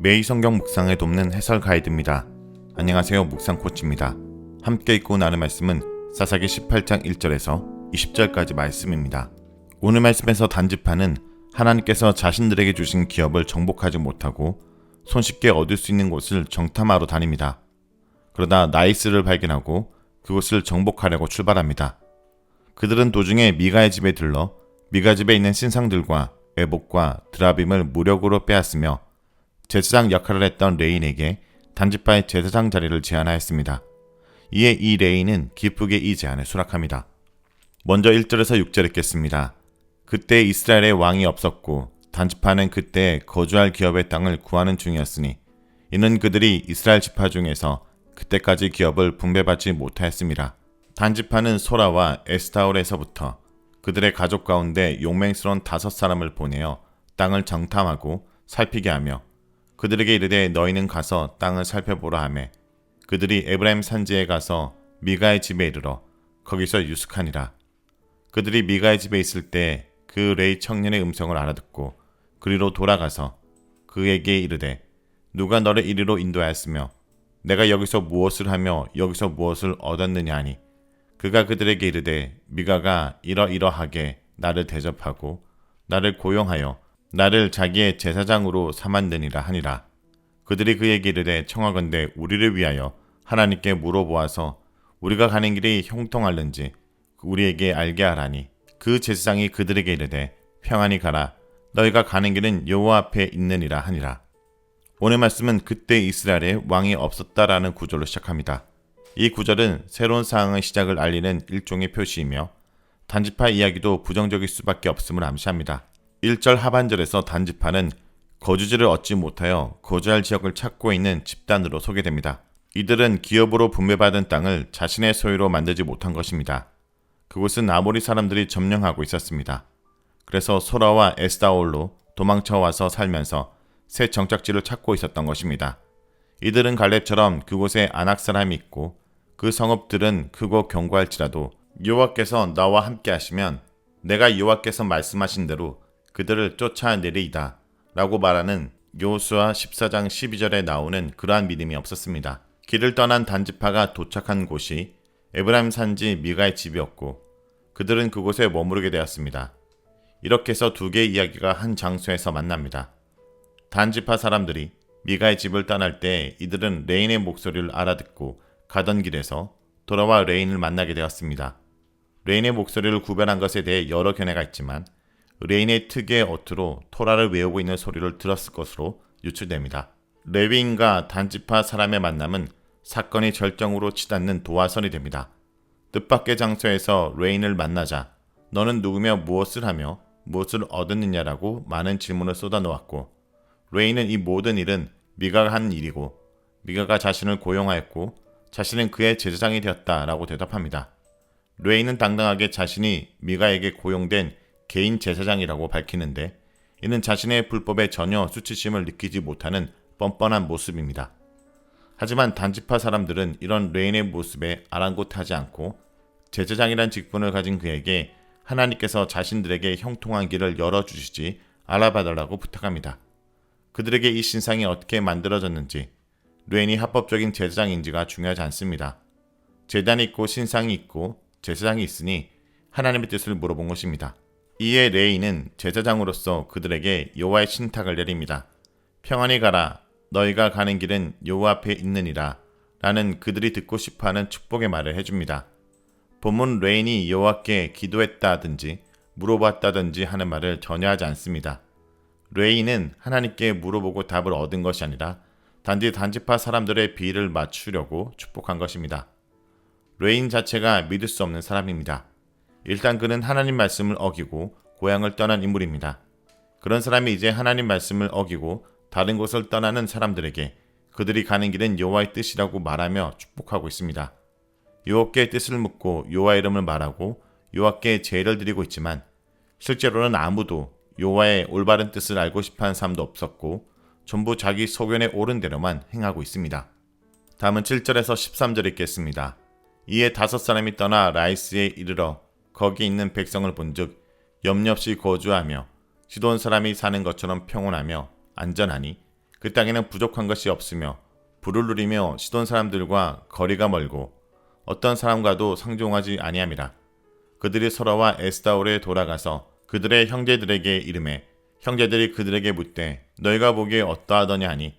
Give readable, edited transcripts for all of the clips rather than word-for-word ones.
매일 성경 묵상을 돕는 해설 가이드입니다. 안녕하세요. 묵상 코치입니다. 함께 읽고 나눌 말씀은 사사기 18장 1절에서 20절까지 말씀입니다. 오늘 말씀에서 단지파는 하나님께서 자신들에게 주신 기업을 정복하지 못하고 손쉽게 얻을 수 있는 곳을 정탐하러 다닙니다. 그러다 나이스를 발견하고 그곳을 정복하려고 출발합니다. 그들은 도중에 미가의 집에 들러 미가 집에 있는 신상들과 에봇과 드라빔을 무력으로 빼앗으며 제사장 역할을 했던 레인에게 단지파의 제사장 자리를 제안하였습니다. 이에 이 레인은 기쁘게 이 제안을 수락합니다. 먼저 1절에서 6절 읽겠습니다. 그때 이스라엘에 왕이 없었고 단지파는 그때 거주할 기업의 땅을 구하는 중이었으니 이는 그들이 이스라엘 지파 중에서 그때까지 기업을 분배받지 못하였습니다. 단지파는 소라와 에스타올에서부터 그들의 가족 가운데 용맹스러운 5사람을 보내어 땅을 정탐하고 살피게 하며 그들에게 이르되 너희는 가서 땅을 살펴보라 하매 그들이 에브라임 산지에 가서 미가의 집에 이르러 거기서 유숙하니라. 그들이 미가의 집에 있을 때 그 레이 청년의 음성을 알아듣고 그리로 돌아가서 그에게 이르되 누가 너를 이리로 인도하였으며 내가 여기서 무엇을 하며 여기서 무엇을 얻었느냐 하니 그가 그들에게 이르되 미가가 이러이러하게 나를 대접하고 나를 고용하여 나를 자기의 제사장으로 삼았느니라 하니라. 그들이 그에게 이르되 청하건대 우리를 위하여 하나님께 물어보아서 우리가 가는 길이 형통할는지 우리에게 알게 하라니 그 제사장이 그들에게 이르되 평안히 가라 너희가 가는 길은 여호와 앞에 있느니라 하니라. 오늘 말씀은 그때 이스라엘에 왕이 없었다라는 구절로 시작합니다. 이 구절은 새로운 상황의 시작을 알리는 일종의 표시이며 단지파 이야기도 부정적일 수밖에 없음을 암시합니다. 1절 하반절에서 단지파는 거주지를 얻지 못하여 거주할 지역을 찾고 있는 집단으로 소개됩니다. 이들은 기업으로 분배받은 땅을 자신의 소유로 만들지 못한 것입니다. 그곳은 아모리 사람들이 점령하고 있었습니다. 그래서 소라와 에스다올로 도망쳐와서 살면서 새 정착지를 찾고 있었던 것입니다. 이들은 갈렙처럼 그곳에 아낙 사람이 있고 그 성읍들은 크고 견고할지라도 여호와께서 나와 함께 하시면 내가 여호와께서 말씀하신 대로 그들을 쫓아내리이다 라고 말하는 여호수아 14장 12절에 나오는 그러한 믿음이 없었습니다. 길을 떠난 단지파가 도착한 곳이 에브라임 산지 미가의 집이었고 그들은 그곳에 머무르게 되었습니다. 이렇게 해서 두 개의 이야기가 한 장소에서 만납니다. 단지파 사람들이 미가의 집을 떠날 때 이들은 레인의 목소리를 알아듣고 가던 길에서 돌아와 레인을 만나게 되었습니다. 레인의 목소리를 구별한 것에 대해 여러 견해가 있지만 레인의 특유의 어투로 토라를 외우고 있는 소리를 들었을 것으로 유추됩니다. 레위인과 단지파 사람의 만남은 사건이 절정으로 치닫는 도화선이 됩니다. 뜻밖의 장소에서 레인을 만나자 너는 누구며 무엇을 하며 무엇을 얻었느냐라고 많은 질문을 쏟아놓았고 레인은 이 모든 일은 미가가 한 일이고 미가가 자신을 고용하였고 자신은 그의 제사장이 되었다라고 대답합니다. 레인은 당당하게 자신이 미가에게 고용된 개인 제사장이라고 밝히는데 이는 자신의 불법에 전혀 수치심을 느끼지 못하는 뻔뻔한 모습입니다. 하지만 단지파 사람들은 이런 레인의 모습에 아랑곳하지 않고 제사장이란 직분을 가진 그에게 하나님께서 자신들에게 형통한 길을 열어주시지 알아봐달라고 부탁합니다. 그들에게 이 신상이 어떻게 만들어졌는지 레인이 합법적인 제사장인지가 중요하지 않습니다. 제단이 있고 신상이 있고 제사장이 있으니 하나님의 뜻을 물어본 것입니다. 이에 레인은 제사장으로서 그들에게 여호와의 신탁을 내립니다. 평안히 가라 너희가 가는 길은 여호와 앞에 있느니라 라는 그들이 듣고 싶어하는 축복의 말을 해줍니다. 본문 레인이 여호와께 기도했다든지 물어봤다든지 하는 말을 전혀 하지 않습니다. 레인은 하나님께 물어보고 답을 얻은 것이 아니라 단지 단지파 사람들의 비위를 맞추려고 축복한 것입니다. 레인 자체가 믿을 수 없는 사람입니다. 일단 그는 하나님 말씀을 어기고 고향을 떠난 인물입니다. 그런 사람이 이제 하나님 말씀을 어기고 다른 곳을 떠나는 사람들에게 그들이 가는 길은 여호와의 뜻이라고 말하며 축복하고 있습니다. 여호와께 뜻을 묻고 여호와의 이름을 말하고 여호와께 제의를 드리고 있지만 실제로는 아무도 여호와의 올바른 뜻을 알고 싶어하는 사람도 없었고 전부 자기 소견에 옳은 대로만 행하고 있습니다. 다음은 7절에서 13절 읽겠습니다. 이에 5사람이 떠나 라이스에 이르러 거기 있는 백성을 본즉 염려 없이 거주하며 시돈 사람이 사는 것처럼 평온하며 안전하니 그 땅에는 부족한 것이 없으며 불을 누리며 시돈 사람들과 거리가 멀고 어떤 사람과도 상종하지 아니함이라. 그들이 소라와 에스다올에 돌아가서 그들의 형제들에게 이르매 형제들이 그들에게 묻되 너희가 보기에 어떠하더냐 하니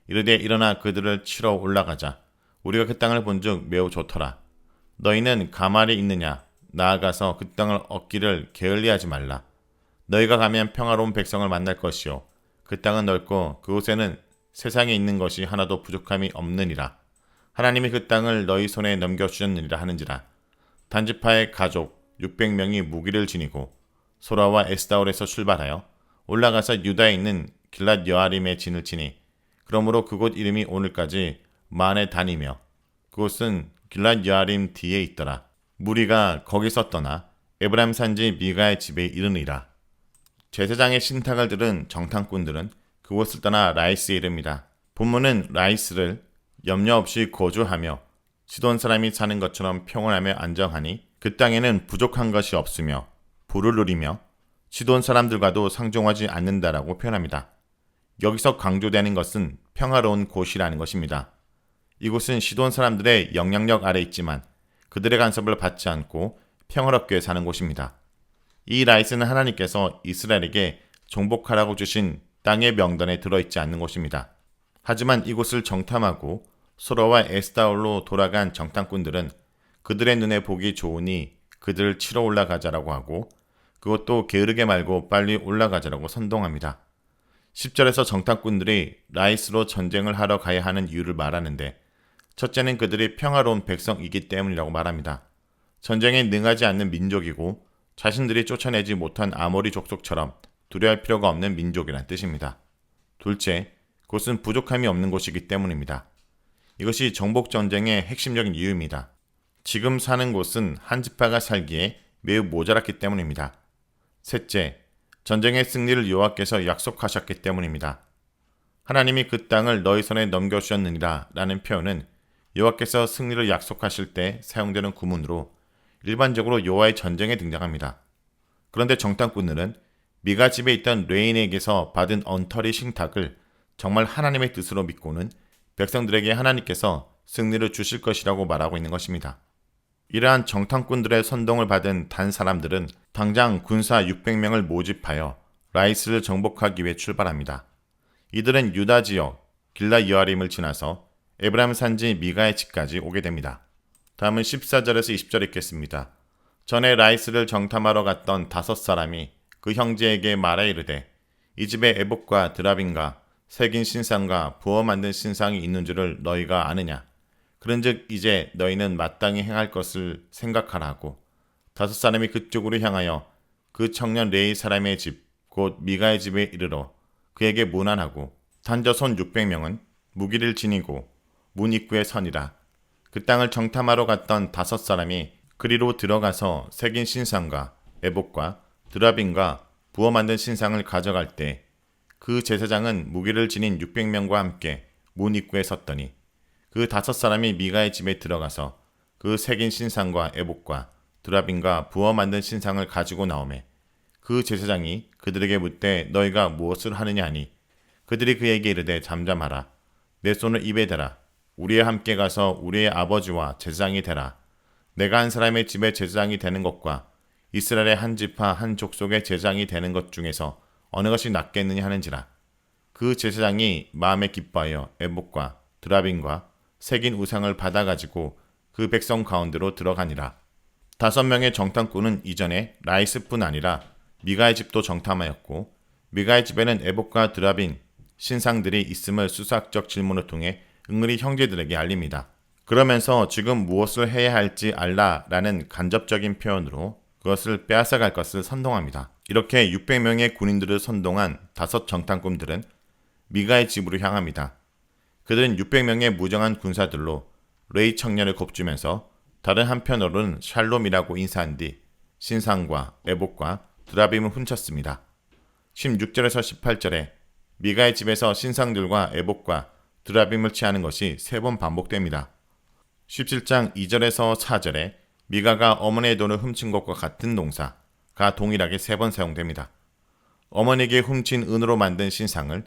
이르되 일어나 그들을 치러 올라가자. 우리가 그 땅을 본즉 매우 좋더라. 너희는 가말이 있느냐? 나아가서 그 땅을 얻기를 게을리하지 말라. 너희가 가면 평화로운 백성을 만날 것이요 그 땅은 넓고 그곳에는 세상에 있는 것이 하나도 부족함이 없느니라. 하나님이 그 땅을 너희 손에 넘겨주셨느니라 하는지라. 단지파의 가족 600명이 무기를 지니고 소라와 에스다올에서 출발하여 올라가서 유다에 있는 길랏 여아림의 진을 치니 그러므로 그곳 이름이 오늘까지 만에 다니며 그곳은 길랏 여아림 뒤에 있더라. 무리가 거기서 떠나 에브라임 산지 미가의 집에 이르니라. 제사장의 신탁을 들은 정탐꾼들은 그곳을 떠나 라이스에 이릅니다. 본문은 라이스를 염려 없이 거주하며 시돈 사람이 사는 것처럼 평온하며 안정하니 그 땅에는 부족한 것이 없으며 불을 누리며 시돈 사람들과도 상종하지 않는다라고 표현합니다. 여기서 강조되는 것은 평화로운 곳이라는 것입니다. 이곳은 시돈 사람들의 영향력 아래 있지만 그들의 간섭을 받지 않고 평화롭게 사는 곳입니다. 이 라이스는 하나님께서 이스라엘에게 정복하라고 주신 땅의 명단에 들어있지 않는 곳입니다. 하지만 이곳을 정탐하고 소라와 에스다올로 돌아간 정탐꾼들은 그들의 눈에 보기 좋으니 그들을 치러 올라가자라고 하고 그것도 게으르게 말고 빨리 올라가자라고 선동합니다. 10절에서 정탐꾼들이 라이스로 전쟁을 하러 가야 하는 이유를 말하는데 첫째는 그들이 평화로운 백성이기 때문이라고 말합니다. 전쟁에 능하지 않는 민족이고 자신들이 쫓아내지 못한 아모리 족속처럼 두려워할 필요가 없는 민족이란 뜻입니다. 둘째, 그것은 부족함이 없는 곳이기 때문입니다. 이것이 정복전쟁의 핵심적인 이유입니다. 지금 사는 곳은 한 지파가 살기에 매우 모자랐기 때문입니다. 셋째, 전쟁의 승리를 여호와께서 약속하셨기 때문입니다. 하나님이 그 땅을 너희 손에 넘겨주셨느니라 라는 표현은 여호와께서 승리를 약속하실 때 사용되는 구문으로 일반적으로 여호와의 전쟁에 등장합니다. 그런데 정탐꾼들은 미가 집에 있던 레인에게서 받은 언터리 신탁을 정말 하나님의 뜻으로 믿고는 백성들에게 하나님께서 승리를 주실 것이라고 말하고 있는 것입니다. 이러한 정탐꾼들의 선동을 받은 단 사람들은 당장 군사 600명을 모집하여 라이스를 정복하기 위해 출발합니다. 이들은 유다 지역 길랏 여아림을 지나서 에브라임 산지 미가의 집까지 오게 됩니다. 다음은 14절에서 20절 읽겠습니다. 전에 라이스를 정탐하러 갔던 5사람이 그 형제에게 말하 이르되 이 집에 에봇과 드라빈과 새긴 신상과 부어 만든 신상이 있는 줄을 너희가 아느냐? 그런즉 이제 너희는 마땅히 행할 것을 생각하라 하고 5사람이 그쪽으로 향하여 그 청년 레이 사람의 집 곧 미가의 집에 이르러 그에게 문안하고 단저손 600명은 무기를 지니고 문 입구에 서니라. 그 땅을 정탐하러 갔던 5사람이 그리로 들어가서 새긴 신상과 에봇과 드라빈과 부어 만든 신상을 가져갈 때 그 제사장은 무기를 지닌 600명과 함께 문 입구에 섰더니 그 5사람이 미가의 집에 들어가서 그 새긴 신상과 에봇과 드라빈과 부어 만든 신상을 가지고 나오매 그 제사장이 그들에게 묻되 너희가 무엇을 하느냐 하니 그들이 그에게 이르되 잠잠하라. 내 손을 입에 대라. 우리와 함께 가서 우리의 아버지와 제사장이 되라. 내가 한 사람의 집에 제사장이 되는 것과 이스라엘의 한 지파 한 족속의 제사장이 되는 것 중에서 어느 것이 낫겠느냐 하는지라. 그 제사장이 마음에 기뻐하여 에봇과 드라빈과 새긴 우상을 받아가지고 그 백성 가운데로 들어가니라. 5명의 정탐꾼은 이전에 라이스뿐 아니라 미가의 집도 정탐하였고 미가의 집에는 에봇과 드라빈 신상들이 있음을 수사학적 질문을 통해 은근히 형제들에게 알립니다. 그러면서 지금 무엇을 해야 할지 알라라는 간접적인 표현으로 그것을 빼앗아갈 것을 선동합니다. 이렇게 600명의 군인들을 선동한 5 정탐꾼들은 미가의 집으로 향합니다. 그들은 600명의 무정한 군사들로 레이 청년을 곱주면서 다른 한편으로는 샬롬이라고 인사한 뒤 신상과 에봇과 드라빔을 훔쳤습니다. 16절에서 18절에 미가의 집에서 신상들과 에봇과 드라빔을 취하는 것이 3번 반복됩니다. 17장 2절에서 4절에 미가가 어머니의 돈을 훔친 것과 같은 동사가 동일하게 3번 사용됩니다. 어머니에게 훔친 은으로 만든 신상을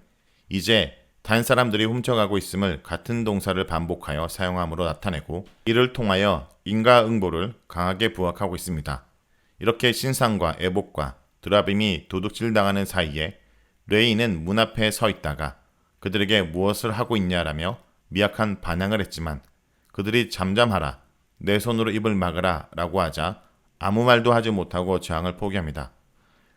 이제 다른 사람들이 훔쳐가고 있음을 같은 동사를 반복하여 사용함으로 나타내고 이를 통하여 인과응보를 강하게 부각하고 있습니다. 이렇게 신상과 에봇과 드라빔이 도둑질 당하는 사이에 레이는 문 앞에 서 있다가 그들에게 무엇을 하고 있냐라며 미약한 반항을 했지만 그들이 잠잠하라, 내 손으로 입을 막으라 라고 하자 아무 말도 하지 못하고 저항을 포기합니다.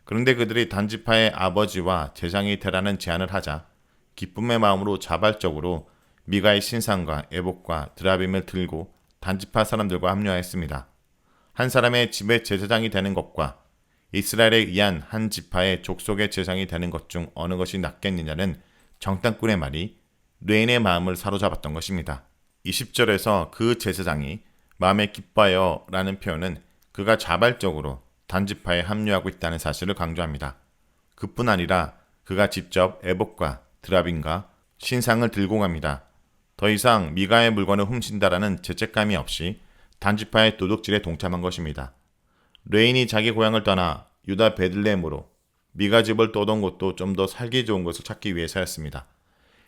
그런데 그들이 단지파의 아버지와 제장이 되라는 제안을 하자 기쁨의 마음으로 자발적으로 미가의 신상과 에봇과 드라빔을 들고 단지파 사람들과 합류하였습니다. 한 사람의 집의 제사장이 되는 것과 이스라엘에 의한 한 지파의 족속의 제사장이 되는 것 중 어느 것이 낫겠느냐는 정탐꾼의 말이 레인의 마음을 사로잡았던 것입니다. 20절에서 그 제사장이 마음에 기뻐하여 라는 표현은 그가 자발적으로 단지파에 합류하고 있다는 사실을 강조합니다. 그뿐 아니라 그가 직접 에봇과 드라빔과 신상을 들고 갑니다. 더 이상 미가의 물건을 훔친다라는 죄책감이 없이 단지파의 도둑질에 동참한 것입니다. 레인이 자기 고향을 떠나 유다 베들레헴으로 미가 집을 떠던 곳도 좀 더 살기 좋은 곳을 찾기 위해서였습니다.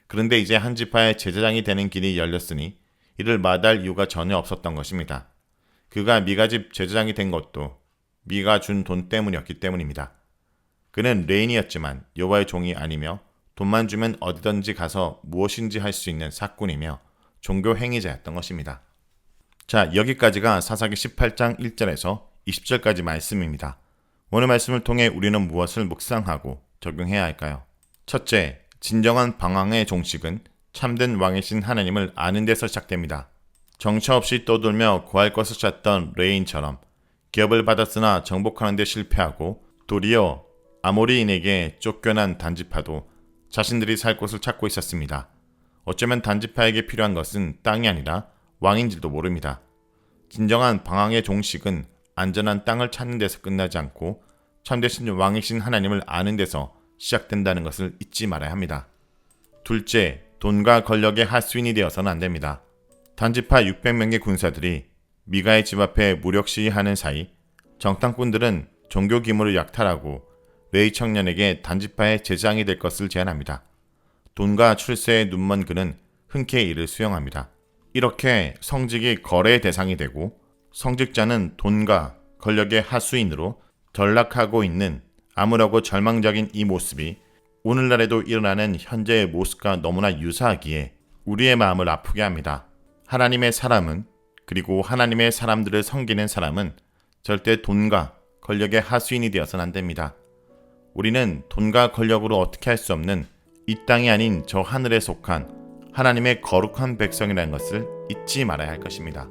그런데 이제 한 지파의 제사장이 되는 길이 열렸으니 이를 마다할 이유가 전혀 없었던 것입니다. 그가 미가 집 제사장이 된 것도 미가 준 돈 때문이었기 때문입니다. 그는 레인이었지만 여호와의 종이 아니며 돈만 주면 어디든지 가서 무엇인지 할 수 있는 사꾼이며 종교 행위자였던 것입니다. 자, 여기까지가 사사기 18장 1절에서 20절까지 말씀입니다. 오늘 말씀을 통해 우리는 무엇을 묵상하고 적용해야 할까요? 첫째, 진정한 방황의 종식은 참된 왕이신 하나님을 아는 데서 시작됩니다. 정처 없이 떠돌며 구할 것을 찾던 레인처럼 기업을 받았으나 정복하는 데 실패하고 도리어 아모리인에게 쫓겨난 단지파도 자신들이 살 곳을 찾고 있었습니다. 어쩌면 단지파에게 필요한 것은 땅이 아니라 왕인지도 모릅니다. 진정한 방황의 종식은 안전한 땅을 찾는 데서 끝나지 않고 참되신 왕이신 하나님을 아는 데서 시작된다는 것을 잊지 말아야 합니다. 둘째, 돈과 권력의 하수인이 되어서는 안 됩니다. 단지파 600명의 군사들이 미가의 집 앞에 무력 시위하는 사이 정탐꾼들은 종교 기물을 약탈하고 레이 청년에게 단지파의 제장이 될 것을 제안합니다. 돈과 출세에 눈먼 그는 흔쾌히 이를 수용합니다. 이렇게 성직이 거래의 대상이 되고 성직자는 돈과 권력의 하수인으로 전락하고 있는 암울하고 절망적인 이 모습이 오늘날에도 일어나는 현재의 모습과 너무나 유사하기에 우리의 마음을 아프게 합니다. 하나님의 사람은, 그리고 하나님의 사람들을 섬기는 사람은 절대 돈과 권력의 하수인이 되어서는 안 됩니다. 우리는 돈과 권력으로 어떻게 할 수 없는 이 땅이 아닌 저 하늘에 속한 하나님의 거룩한 백성이라는 것을 잊지 말아야 할 것입니다.